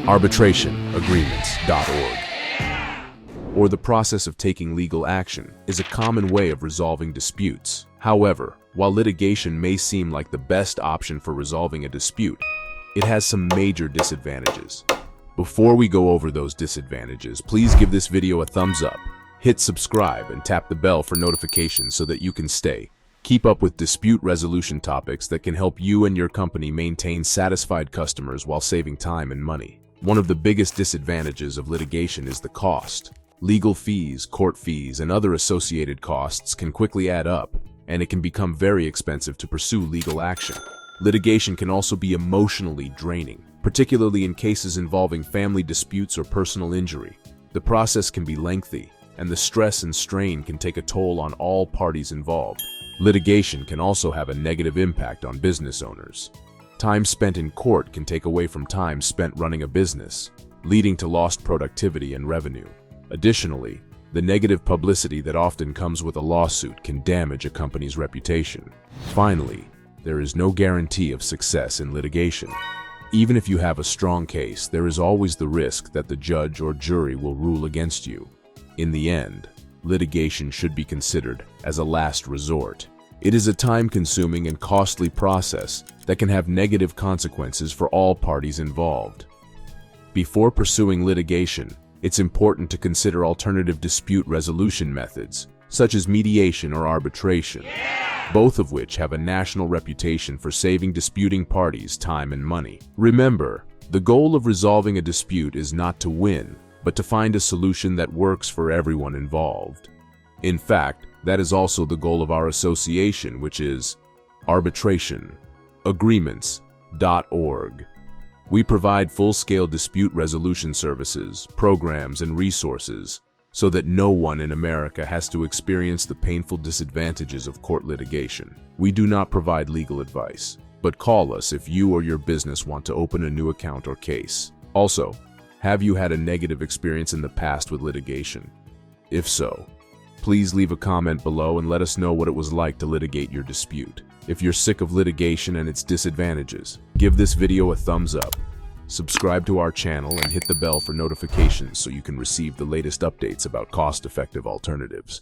Arbitration.agreements.org, or the process of taking legal action, is a common way of resolving disputes. However, while litigation may seem like the best option for resolving a dispute, it has some major disadvantages. Before we go over those disadvantages, please give this video a thumbs up, hit subscribe, and tap the bell for notifications so that you can keep up with dispute resolution topics that can help you and your company maintain satisfied customers while saving time and money. One of the biggest disadvantages of litigation is the cost. Legal fees, court fees, and other associated costs can quickly add up, and it can become very expensive to pursue legal action. Litigation can also be emotionally draining, particularly in cases involving family disputes or personal injury. The process can be lengthy, and the stress and strain can take a toll on all parties involved. Litigation can also have a negative impact on business owners. Time spent in court can take away from time spent running a business, leading to lost productivity and revenue. Additionally, the negative publicity that often comes with a lawsuit can damage a company's reputation. Finally, there is no guarantee of success in litigation. Even if you have a strong case, there is always the risk that the judge or jury will rule against you. In the end, litigation should be considered as a last resort. It is a time-consuming and costly process that can have negative consequences for all parties involved. Before pursuing litigation, it's important to consider alternative dispute resolution methods, such as mediation or arbitration, both of which have a national reputation for saving disputing parties time and money. Remember, the goal of resolving a dispute is not to win, but to find a solution that works for everyone involved. In fact, that is also the goal of our association, which is Arbitration.agreements.org. We provide full-scale dispute resolution services, programs, and resources so that no one in America has to experience the painful disadvantages of court litigation. We do not provide legal advice, but call us if you or your business want to open a new account or case. Also, have you had a negative experience in the past with litigation? If so, please leave a comment below and let us know what it was like to litigate your dispute. If you're sick of litigation and its disadvantages, give this video a thumbs up, subscribe to our channel, and hit the bell for notifications so you can receive the latest updates about cost-effective alternatives.